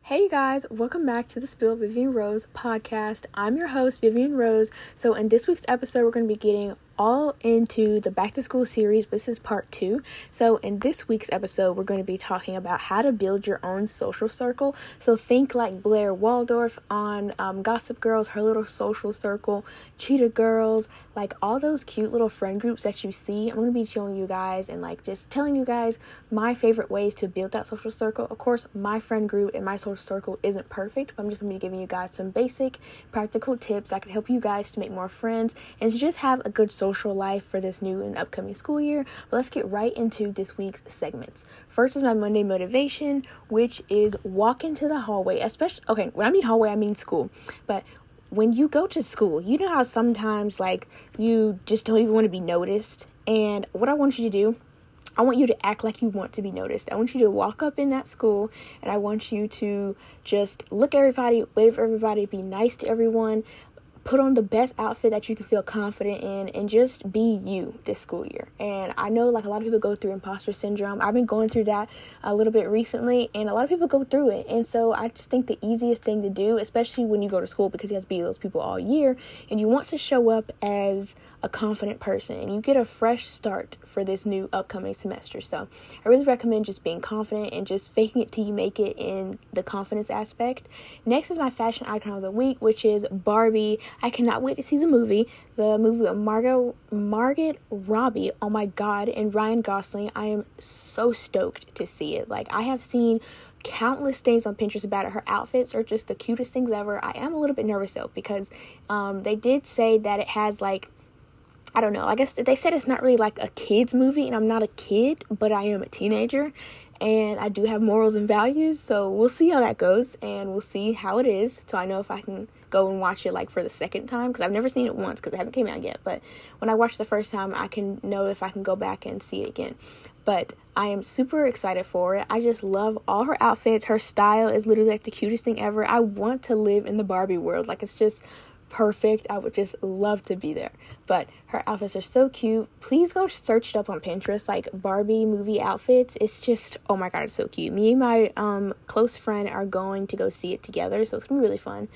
Hey you guys, welcome back to the Spill Vivian Rose podcast. I'm your host, Vivian Rose. So in this week's episode, we're going to be getting all into the back to school series. This is part 2. So in this week's episode, we're going to be talking about how to build your own social circle. So think like Blair Waldorf on Gossip Girls, her little social circle, Cheetah Girls, like all those cute little friend groups that you see. I'm going to be showing you guys and like just telling you guys my favorite ways to build that social circle. Of course, my friend group and my social circle isn't perfect, but I'm just going to be giving you guys some basic practical tips that can help you guys to make more friends and to just have a good social life for this new and upcoming school year. But let's get right into this week's segments. First is my Monday motivation, which is walk into the hallway, when I mean hallway, I mean school. But when you go to school, you know how sometimes like you just don't even want to be noticed. And what I want you to do, I want you to act like you want to be noticed. I want you to walk up in that school and I want you to just look at everybody, wave at everybody, be nice to everyone, put on the best outfit that you can feel confident in, and just be you this school year. And I know like a lot of people go through imposter syndrome. I've been going through that a little bit recently, and a lot of people go through it. And so I just think the easiest thing to do, especially when you go to school, because you have to be those people all year, and you want to show up as a confident person, and you get a fresh start for this new upcoming semester. So I really recommend just being confident and just faking it till you make it in the confidence aspect. Next is my fashion icon of the week, which is Barbie. I cannot wait to see the movie with Margot Robbie, oh my god, and Ryan Gosling. I am so stoked to see it. Like, I have seen countless things on Pinterest about it. Her outfits are just the cutest things ever. I am a little bit nervous though, because they did say that it has like, I don't know, I guess they said it's not really like a kid's movie, and I'm not a kid, but I am a teenager, and I do have morals and values, so we'll see how that goes, and we'll see how it is, so I know if I can go and watch it like for the second time, because I've never seen it once, because it hasn't came out yet, but when I watched the first time, I can know if I can go back and see it again. But I am super excited for it. I just love all her outfits. Her style is literally like the cutest thing ever. I want to live in the Barbie world. Like, it's just perfect. I would just love to be there. But her outfits are so cute. Please go search it up on Pinterest, like Barbie movie outfits. It's just, oh my god, it's so cute. Me and my close friend are going to go see it together, so it's gonna be really fun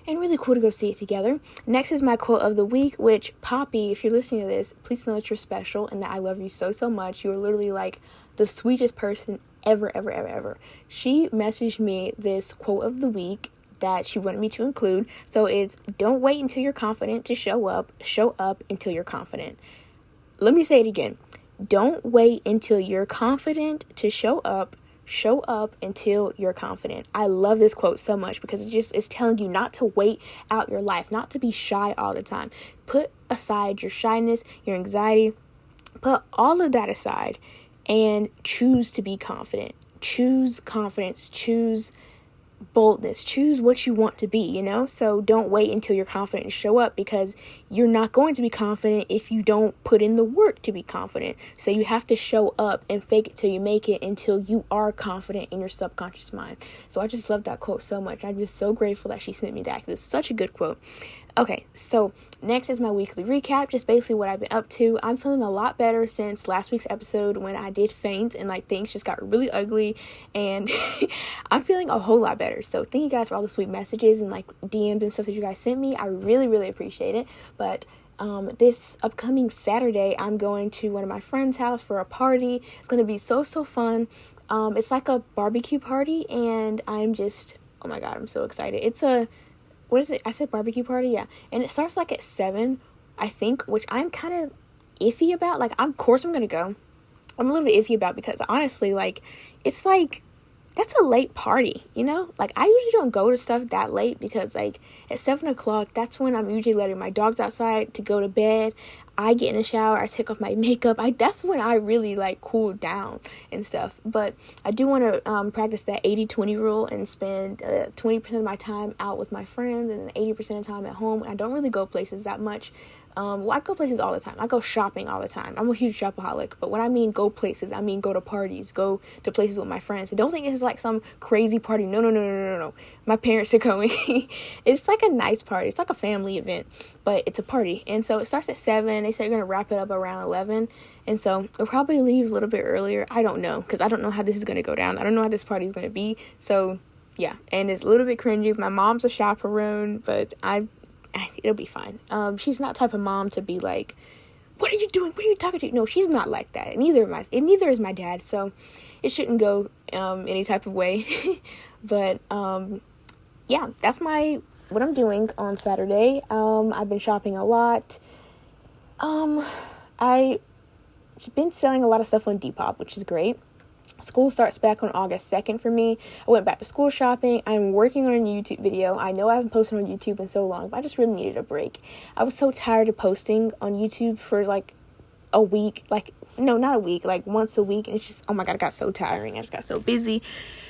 and really cool to go see it together. Next is my quote of the week, which, Poppy, if you're listening to this, please know that you're special and that I love you so much. You are literally like the sweetest person ever. She messaged me this quote of the week that she wanted me to include. So it's, don't wait until you're confident to show up until you're confident. Let me say it again. Don't wait until you're confident to show up until you're confident. I love this quote so much because it's telling you not to wait out your life, not to be shy all the time. Put aside your shyness, your anxiety, put all of that aside and choose to be confident. Choose confidence, choose boldness, choose what you want to be, you know? So don't wait until you're confident to show up, because you're not going to be confident if you don't put in the work to be confident. So you have to show up and fake it till you make it until you are confident in your subconscious mind. So I just love that quote so much. I'm just so grateful that she sent me that. It's such a good quote. Okay, so next is my weekly recap, just basically what I've been up to. I'm feeling a lot better since last week's episode when I did faint and like things just got really ugly, and I'm feeling a whole lot better. So thank you guys for all the sweet messages and like DMs and stuff that you guys sent me. I really appreciate it. But this upcoming Saturday, I'm going to one of my friends' house for a party. It's going to be so fun. It's like a barbecue party, and I'm just, oh my god, I'm so excited. It's a, what is it? I said barbecue party? Yeah. And it starts like at 7, I think, which I'm kind of iffy about. Like, of course I'm going to go. I'm a little bit iffy about, because honestly, like, it's like, that's a late party, you know? Like, I usually don't go to stuff that late, because like at 7 o'clock, that's when I'm usually letting my dogs outside to go to bed. I get in the shower, I take off my makeup. That's when I really like cool down and stuff. But I do want to practice that 80-20 rule and spend 20% of my time out with my friends and 80% of the time at home. I don't really go places that much. Well, I go places all the time. I go shopping all the time. I'm a huge shopaholic. But when I mean go places, I mean go to parties, go to places with my friends. I don't think it's like some crazy party. No. My parents are going. It's like a nice party. It's like a family event, but it's a party. And so it starts at 7. They said they're going to wrap it up around 11. And so we'll probably leave a little bit earlier. I don't know, because I don't know how this is going to go down. I don't know how this party is going to be. So yeah, and it's a little bit cringy. My mom's a chaperone, but it'll be fine. She's not the type of mom to be like, what are you doing? What are you talking to? No, she's not like that. And neither is my dad. So it shouldn't go any type of way. But yeah, that's what I'm doing on Saturday. I've been shopping a lot. I've been selling a lot of stuff on Depop, which is great. School starts back on August 2nd for me. I went back to school shopping. I'm working on a YouTube video. I know I haven't posted on YouTube in so long, but I just really needed a break. I was so tired of posting on YouTube for like a week. Like, no, not a week, like once a week. And it's just, oh my God, it got so tiring. I just got so busy.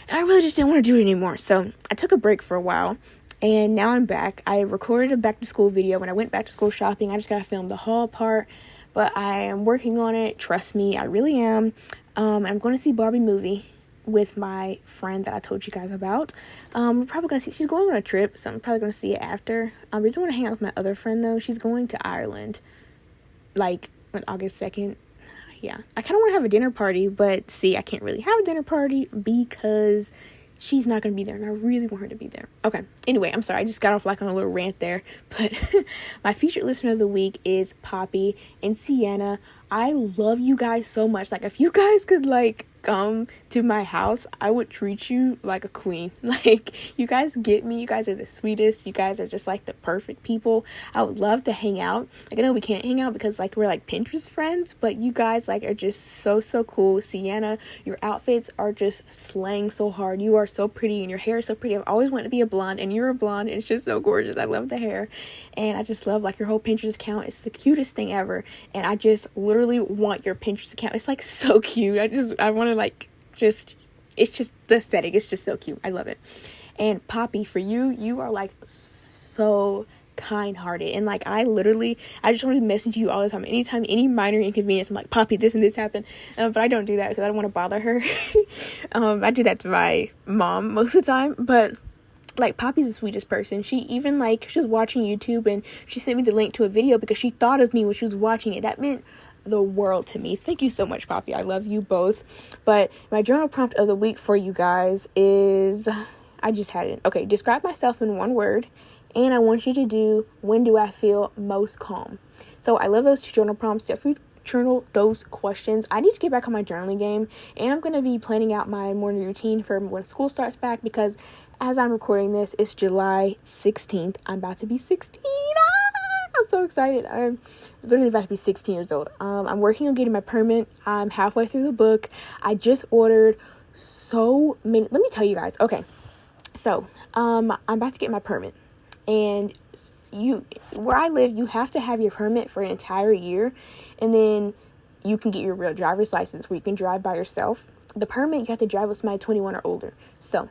And I really just didn't want to do it anymore. So I took a break for a while. And now I'm back. I recorded a back to school video when I went back to school shopping. I just got to film the haul part. But I am working on it. Trust me, I really am. I'm going to see Barbie movie with my friend that I told you guys about. We're probably going to see, she's going on a trip, so I'm probably going to see it after. I really want to hang out with my other friend, though. She's going to Ireland, like, on August 2nd. Yeah, I kind of want to have a dinner party, but see, I can't really have a dinner party because she's not going to be there, and I really want her to be there. Okay, anyway, I'm sorry, I just got off like on a little rant there, but my featured listener of the week is Poppy and Sienna. I love you guys so much. Like, if you guys could, like, come to my house, I would treat you like a queen. Like, you guys get me. You guys are the sweetest. You guys are just, like, the perfect people. I would love to hang out. Like, I know we can't hang out because, like, we're, like, Pinterest friends, but you guys, like, are just so, so cool. Sienna, your outfits are just slaying so hard. You are so pretty, and your hair is so pretty. I've always wanted to be a blonde, and you're a blonde, and it's just so gorgeous. I love the hair, and I just love, like, your whole Pinterest account. It's the cutest thing ever, and I just literally want your Pinterest account. It's like so cute. I want to like it's just the aesthetic. It's just so cute. I love it. And Poppy, for you are like so kind-hearted, and like I just want to message you all the time. Anytime any minor inconvenience, I'm like, Poppy, this and this happened, but I don't do that because I don't want to bother her. I do that to my mom most of the time, but like, Poppy's the sweetest person. She even, like, she was watching YouTube and she sent me the link to a video because she thought of me when she was watching it. That meant the world to me. Thank you so much, Poppy. I love you both. But my journal prompt of the week for you guys is, I just had it. Okay, describe myself in one word, and I want you to do, when do I feel most calm? So I love those two journal prompts. Definitely journal those questions. I need to get back on my journaling game, and I'm going to be planning out my morning routine for when school starts back, because as I'm recording this, it's July 16th. I'm about to be 16. I'm so excited. I'm literally about to be 16 years old. I'm working on getting my permit. I'm halfway through the book. I just ordered so many. Let me tell you guys. Okay, so I'm about to get my permit, and where I live, you have to have your permit for an entire year, and then you can get your real driver's license where you can drive by yourself. The permit, you have to drive with somebody 21 or older. So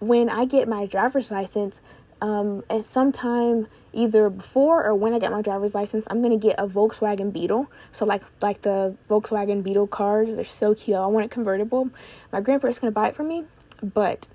when I get my driver's license, at sometime either before or when I get my driver's license, I'm going to get a Volkswagen Beetle. So like the Volkswagen Beetle cars, they're so cute. I want it convertible. My grandparents going to buy it for me, but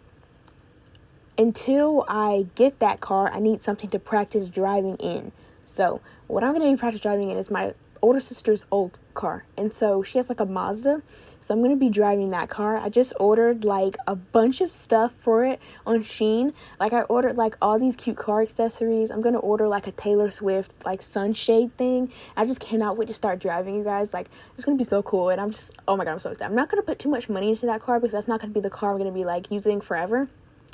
until I get that car, I need something to practice driving in. So what I'm going to be practice driving in is my older sister's old car, and so she has like a Mazda, so I'm going to be driving that car. I just ordered like a bunch of stuff for it on Shein. Like, I ordered like all these cute car accessories. I'm going to order like a Taylor Swift like sunshade thing. I just cannot wait to start driving, you guys. Like, it's going to be so cool, and I'm just, oh my God, I'm so excited. I'm not going to put too much money into that car because that's not going to be the car I'm going to be like using forever.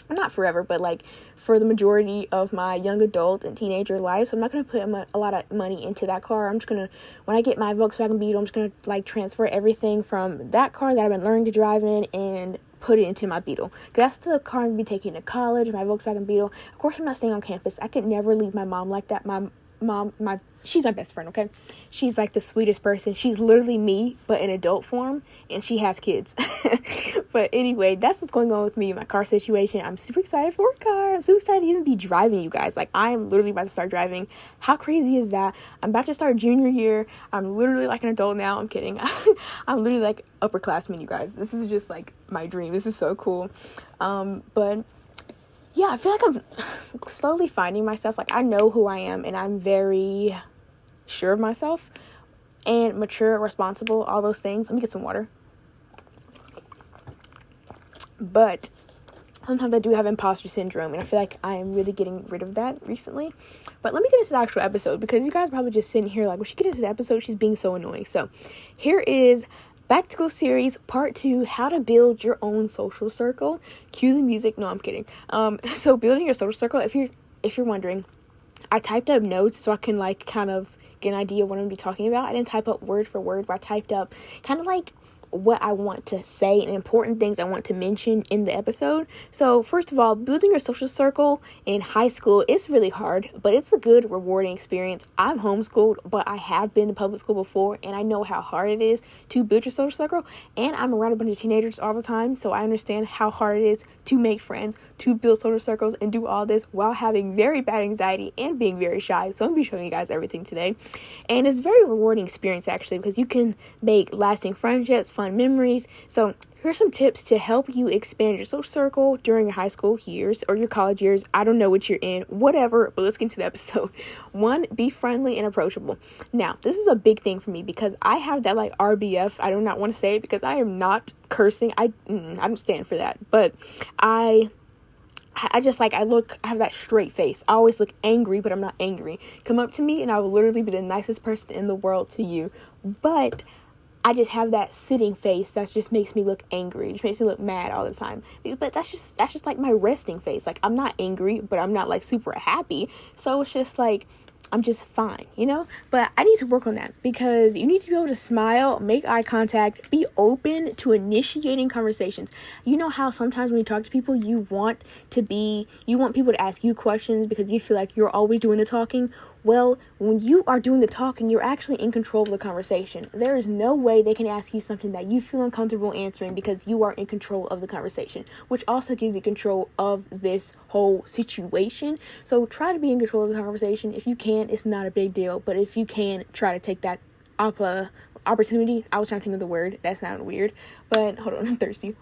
Well, not forever, but like for the majority of my young adult and teenager life. So I'm not going to put a lot of money into that car. I'm just going to, when I get my Volkswagen Beetle, I'm just going to like transfer everything from that car that I've been learning to drive in and put it into my Beetle. Because that's the car I'm going to be taking to college, my Volkswagen Beetle. Of course, I'm not staying on campus. I could never leave my mom like that. My mom, she's my best friend, okay? She's like the sweetest person. She's literally me, but in adult form, and she has kids. But anyway, that's what's going on with me in my car situation. I'm super excited for a car. I'm super excited to even be driving, you guys. Like, I am literally about to start driving. How crazy is that? I'm about to start junior year. I'm literally like an adult now. I'm kidding. I'm literally like upperclassman, you guys. This is just like my dream. This is so cool. But yeah, I feel like I'm slowly finding myself. Like, I know who I am, and I'm very sure of myself and mature, responsible, all those things. Let me get some water. But sometimes I do have imposter syndrome, and I feel like I am really getting rid of that recently. But let me get into the actual episode, because you guys are probably just sitting here like, when she get into the episode, she's being so annoying. So here is Back to School series part 2, how to build your own social circle. Cue the music. No, I'm kidding. So building your social circle, if you're wondering, I typed up notes so I can like kind of get an idea of what I'm gonna be talking about. I didn't type up word for word, but I typed up kind of like what I want to say and important things I want to mention in the episode. So first of all, building your social circle in high school is really hard, but it's a good, rewarding experience. I'm homeschooled, but I have been to public school before, and I know how hard it is to build your social circle, and I'm around a bunch of teenagers all the time, so I understand how hard it is to make friends, to build social circles, and do all this while having very bad anxiety and being very shy. So I'm going to be showing you guys everything today, and it's a very rewarding experience actually, because you can make lasting friendships, fun memories. So here's some tips to help you expand your social circle during your high school years or your college years. I don't know what you're in, whatever, but let's get into the episode. 1, be friendly and approachable. Now, this is a big thing for me because I have that like RBF. I do not want to say it because I am not cursing. I don't stand for that, but I just like, I have that straight face. I always look angry, but I'm not angry. Come up to me and I will literally be the nicest person in the world to you, but I just have that sitting face that just makes me look angry. It just makes me look mad all the time. But that's just like my resting face. Like, I'm not angry, but I'm not like super happy. So it's just like, I'm just fine, you know? But I need to work on that, because you need to be able to smile, make eye contact, be open to initiating conversations. You know how sometimes when you talk to people, you want people to ask you questions because you feel like you're always doing the talking. Well, when you are doing the talking, you're actually in control of the conversation. There is no way they can ask you something that you feel uncomfortable answering because you are in control of the conversation, which also gives you control of this whole situation. So try to be in control of the conversation. If you can, it's not a big deal. But if you can, try to take that opportunity. I was trying to think of the word. That sounded weird. But hold on, I'm thirsty.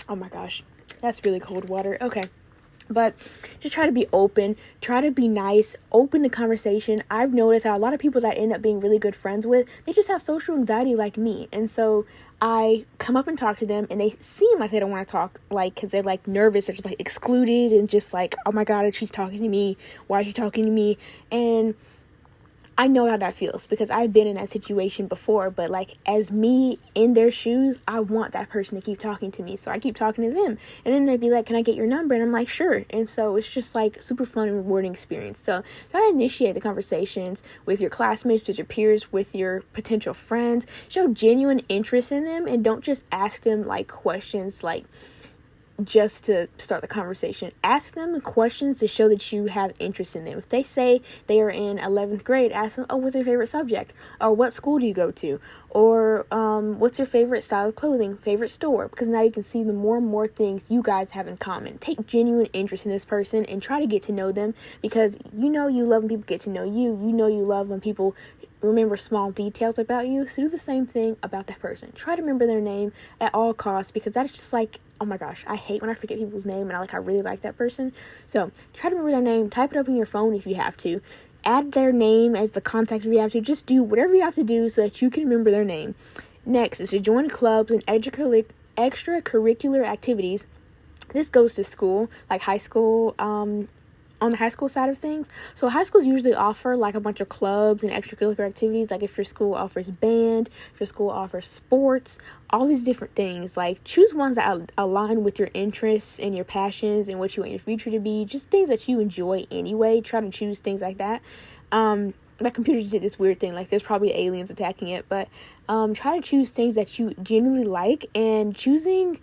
Oh my gosh. That's really cold water. Okay. But just try to be open, try to be nice, open to conversation. I've noticed that a lot of people that I end up being really good friends with, they just have social anxiety like me. And so I come up and talk to them, and they seem like they don't want to talk, like, because they're like nervous or just like excluded and just like, oh my God, she's talking to me. Why is she talking to me? And I know how that feels because I've been in that situation before, but like, as me in their shoes, I want that person to keep talking to me. So I keep talking to them, and then they'd be like, can I get your number? And I'm like, sure. And so it's just like super fun and rewarding experience. So try to initiate the conversations with your classmates, with your peers, with your potential friends. Show genuine interest in them, and don't just ask them like questions like just to start the conversation. Ask them questions to show that you have interest in them. If they say they are in 11th grade, ask them, oh, what's their favorite subject? Or what school do you go to? Or what's your favorite style of clothing, favorite store? Because now you can see the more and more things you guys have in common. Take genuine interest in this person and try to get to know them, because you know you love when people get to know you. You know you love when people remember small details about you. So do the same thing about that person. Try to remember their name at all costs, because that's just like, oh my gosh, I hate when I forget people's name and I really like that person. So try to remember their name. Type it up in your phone if you have to. Add their name as the contact if you have to. Just do whatever you have to do so that you can remember their name. Next is to join clubs and extracurricular activities. This goes to school, like high school, on the high school side of things. So high schools usually offer like a bunch of clubs and extracurricular activities. Like if your school offers band, if your school offers sports, all these different things. Like choose ones that align with your interests and your passions and what you want your future to be. Just things that you enjoy anyway. Try to choose things like that. My computer just did this weird thing, like there's probably aliens attacking it, but try to choose things that you genuinely like, and choosing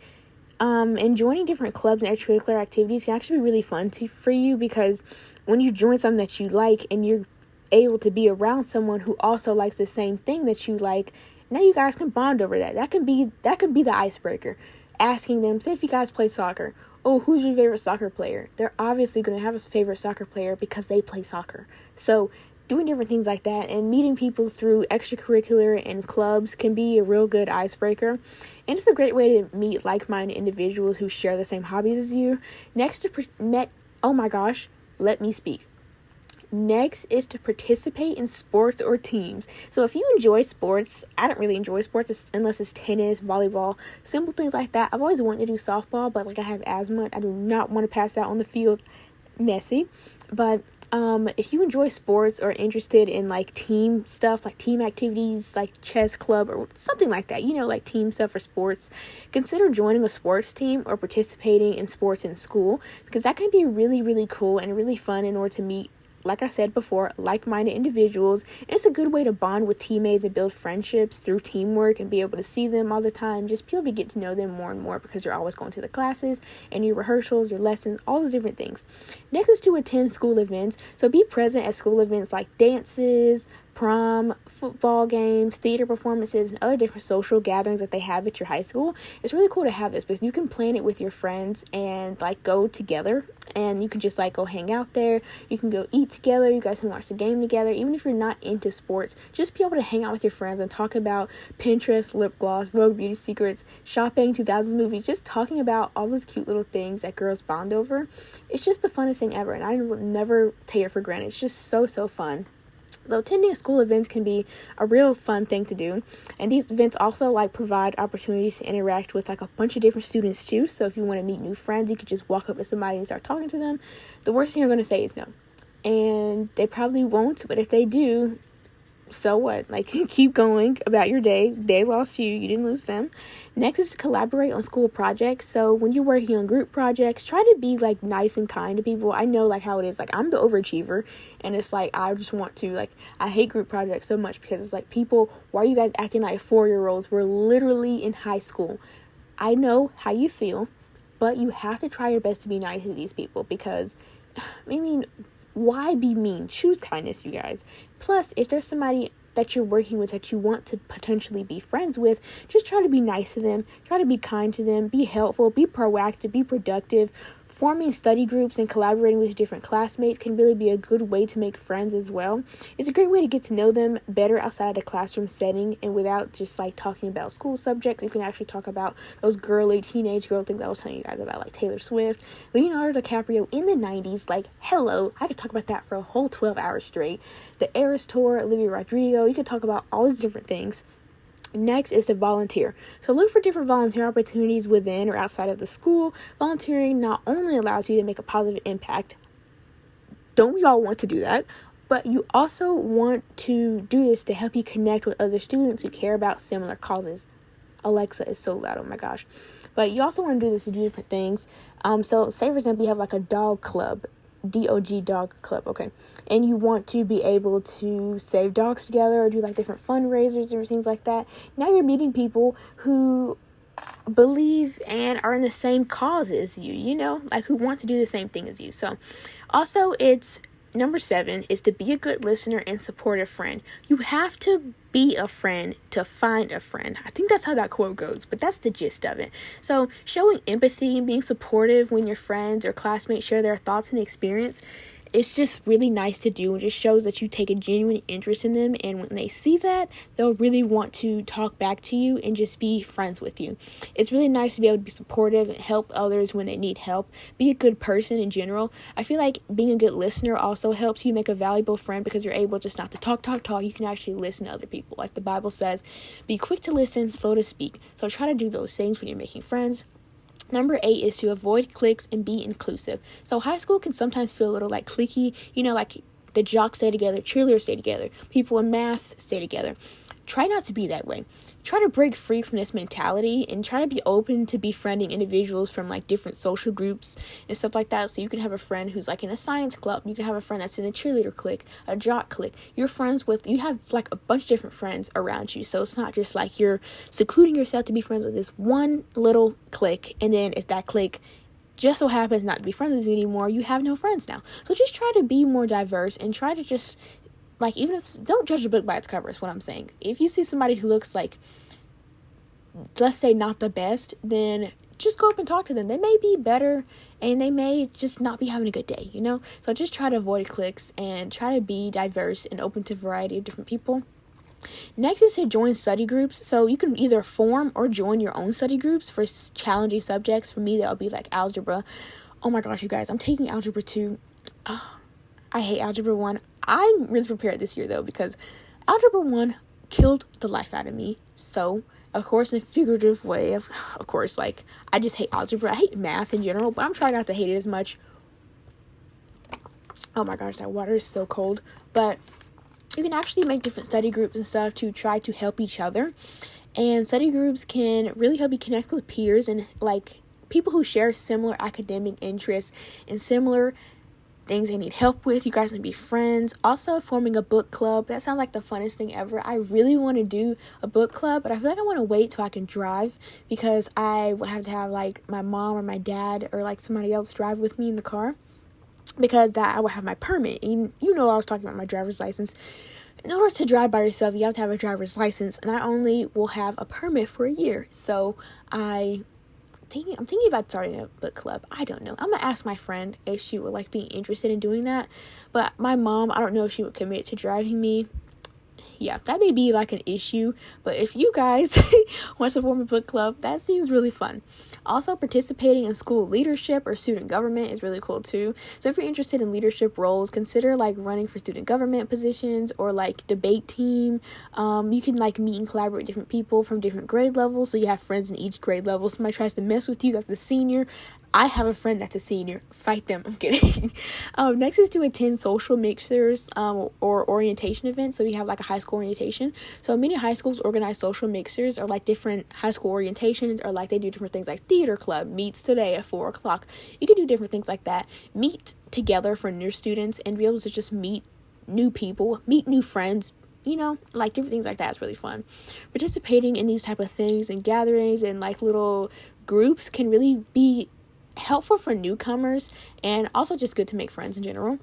and joining different clubs and extracurricular activities can actually be really fun for you, because when you join something that you like and you're able to be around someone who also likes the same thing that you like, now you guys can bond over that. That can be the icebreaker. Asking them, say if you guys play soccer, oh, who's your favorite soccer player? They're obviously going to have a favorite soccer player because they play soccer. So doing different things like that and meeting people through extracurricular and clubs can be a real good icebreaker. And it's a great way to meet like-minded individuals who share the same hobbies as you. Next to oh my gosh, let me speak. Next is to participate in sports or teams. So if you enjoy sports, I don't really enjoy sports unless it's tennis, volleyball, simple things like that. I've always wanted to do softball, but like I have asthma. I do not want to pass out on the field. Messy. But if you enjoy sports or interested in like team stuff, like team activities, like chess club or something like that, like team stuff for sports, consider joining a sports team or participating in sports in school, because that can be really, really cool and really fun in order to meet, like I said before, like-minded individuals. And it's a good way to bond with teammates and build friendships through teamwork and be able to see them all the time. Just be able to get to know them more and more because you're always going to the classes and your rehearsals, your lessons, all those different things. Next is to attend school events. So be present at school events like dances, prom, football games, theater performances, and other different social gatherings that they have at your high school. It's really cool to have this because you can plan it with your friends and like go together, and you can just like go hang out there. You can go eat together. You guys can watch the game together. Even if you're not into sports, just be able to hang out with your friends and talk about Pinterest, lip gloss, Vogue beauty secrets, shopping, 2000s movies, just talking about all those cute little things that girls bond over. It's just the funnest thing ever, and I will never take it for granted. It's just so fun. So attending school events can be a real fun thing to do. And these events also like provide opportunities to interact with like a bunch of different students too. So if you want to meet new friends, you could just walk up to somebody and start talking to them. The worst thing you're going to say is no. And they probably won't, but if they do, so what? Like, keep going about your day. They lost you. You didn't lose them. Next is to collaborate on school projects. So when you're working on group projects, try to be like nice and kind to people. I know like how it is. Like, I'm the overachiever, and it's like I just want to like, I hate group projects so much because it's like, people, why are you guys acting like 4-year-olds? We're literally in high school. I know how you feel, but you have to try your best to be nice to these people because, I mean, why be mean? Choose kindness, you guys. Plus, if there's somebody that you're working with that you want to potentially be friends with, just try to be nice to them, try to be kind to them, be helpful, be proactive, be productive. Forming study groups and collaborating with different classmates can really be a good way to make friends as well. It's a great way to get to know them better outside of the classroom setting and without just like talking about school subjects. You can actually talk about those girly teenage girl things I was telling you guys about, like Taylor Swift, Leonardo DiCaprio in the 90s. Like, hello, I could talk about that for a whole 12 hours straight. The Eras Tour, Olivia Rodrigo, you could talk about all these different things. Next is to volunteer. So look for different volunteer opportunities within or outside of the school. Volunteering not only allows you to make a positive impact, don't we all want to do that, but you also want to do this to help you connect with other students who care about similar causes. Alexa is so loud, oh my gosh. But you also want to do this to do different things. So say for example, you have like a dog club. DOG dog club, okay, and you want to be able to save dogs together or do like different fundraisers or things like that. Now you're meeting people who believe and are in the same cause as you, like who want to do the same thing as you. So also, it's number 7 is to be a good listener and supportive friend. You have to be a friend to find a friend. I think that's how that quote goes, but that's the gist of it. So showing empathy and being supportive when your friends or classmates share their thoughts and experience, it's just really nice to do. It just shows that you take a genuine interest in them, and when they see that, they'll really want to talk back to you and just be friends with you. It's really nice to be able to be supportive and help others when they need help. Be a good person in general. I feel like being a good listener also helps you make a valuable friend because you're able just not to talk. You can actually listen to other people. Like the Bible says, be quick to listen, slow to speak. So try to do those things when you're making friends. Number 8 is to avoid cliques and be inclusive. So high school can sometimes feel a little like cliquey, like the jocks stay together, cheerleaders stay together, people in math stay together. Try not to be that way. Try to break free from this mentality and try to be open to befriending individuals from like different social groups and stuff like that. So you can have a friend who's like in a science club. You can have a friend that's in a cheerleader clique, a jock clique. You have like a bunch of different friends around you. So it's not just like you're secluding yourself to be friends with this one little clique. And then if that clique just so happens not to be friends with you anymore, you have no friends now. So just try to be more diverse and try to just like, even if, don't judge a book by its cover is what I'm saying. If you see somebody who looks like, let's say, not the best, then just go up and talk to them. They may be better and they may just not be having a good day, So just try to avoid cliques and try to be diverse and open to a variety of different people. Next is to join study groups. So you can either form or join your own study groups for challenging subjects. For me, that would be like algebra. Oh my gosh, you guys, I'm taking algebra 2. I hate algebra 1. I'm really prepared this year, though, because Algebra 1 killed the life out of me. So, of course, in a figurative way, of course, like, I just hate algebra. I hate math in general, but I'm trying not to hate it as much. Oh my gosh, that water is so cold. But you can actually make different study groups and stuff to try to help each other. And study groups can really help you connect with peers and, like, people who share similar academic interests and similar things they need help with. You guys can be friends. Also, forming a book club. That sounds like the funnest thing ever. I really want to do a book club, but I feel like I want to wait till I can drive, because I would have to have, like, my mom or my dad or, like, somebody else drive with me in the car, because that I would have my permit. And you know, I was talking about my driver's license. In order to drive by yourself, you have to have a driver's license, and I only will have a permit for a year. So I'm thinking about starting a book club. I don't know. I'm gonna ask my friend if she would, like, be interested in doing that. But my mom, I don't know if she would commit to driving me. Yeah, that may be, like, an issue, but if you guys want to form a book club, that seems really fun. Also, participating in school leadership or student government is really cool too. So if you're interested in leadership roles, consider, like, running for student government positions or, like, debate team. You can, like, meet and collaborate with different people from different grade levels, so you have friends in each grade level. Somebody tries to mess with you, that's the senior. I have a friend that's a senior. Fight them. I'm kidding. Next is to attend social mixers or orientation events. So we have, like, a high school orientation. So many high schools organize social mixers, or, like, different high school orientations, or, like, they do different things, like theater club meets today at 4 o'clock. You can do different things like that. Meet together for new students and be able to just meet new people, meet new friends, you know, like, different things like that is really fun. Participating in these type of things and gatherings and, like, little groups can really be helpful for newcomers, and also just good to make friends in general.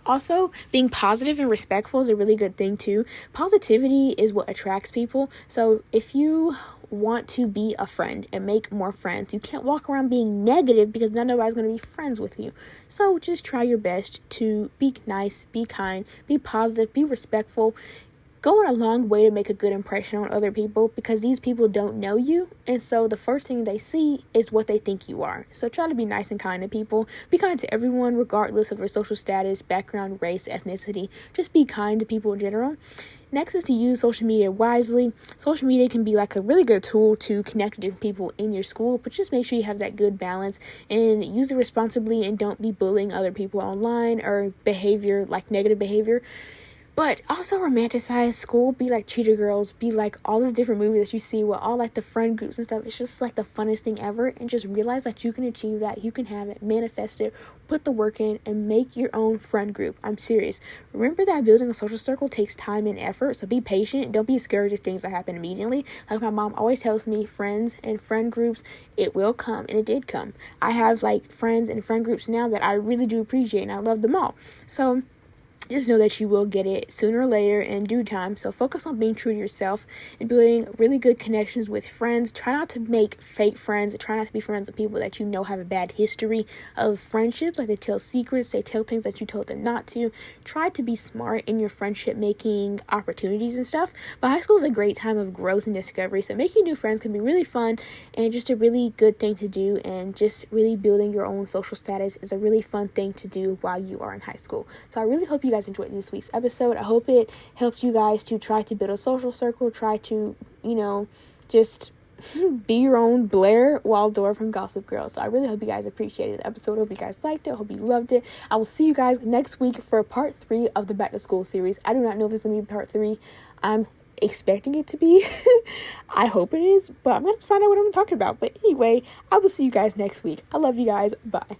Also, being positive and respectful is a really good thing too. Positivity is what attracts people. So if you want to be a friend and make more friends, you can't walk around being negative, because not nobody's going to be friends with you. So just try your best to be nice, be kind, be positive, be respectful. Go on a long way to make a good impression on other people, because these people don't know you, and so the first thing they see is what they think you are. So try to be nice and kind to people. Be kind to everyone, regardless of their social status, background, race, ethnicity. Just be kind to people in general. Next is to use social media wisely. Social media can be, like, a really good tool to connect with different people in your school, but just make sure you have that good balance and use it responsibly, and don't be bullying other people online or behavior, like negative behavior. But also romanticize school. Be like Cheetah Girls. Be like all these different movies that you see with all, like, the friend groups and stuff. It's just, like, the funnest thing ever. And just realize that you can achieve that. You can have it. Manifest it. Put the work in. And make your own friend group. I'm serious. Remember that building a social circle takes time and effort. So be patient. Don't be discouraged if things that happen immediately. Like my mom always tells me, friends and friend groups, it will come. And it did come. I have, like, friends and friend groups now that I really do appreciate. And I love them all. So just know that you will get it sooner or later in due time. So focus on being true to yourself and building really good connections with friends. Try not to make fake friends. Try not to be friends with people that you know have a bad history of friendships. Like, they tell secrets. They tell things that you told them not to. Try to be smart in your friendship making opportunities and stuff. But high school is a great time of growth and discovery. So making new friends can be really fun and just a really good thing to do. And just really building your own social status is a really fun thing to do while you are in high school. So I really hope you guys enjoyed this week's episode. I hope it helps you guys to try to build a social circle, try to, you know, just be your own Blair Waldorf from Gossip Girl. So I really hope you guys appreciated the episode. I hope you guys liked it. I hope you loved it. I will see you guys next week for part 3 of the Back to School series. I do not know if it's going to be part 3. I'm expecting it to be. I hope it is, but I'm going to find out what I'm talking about. But anyway, I will see you guys next week. I love you guys. Bye.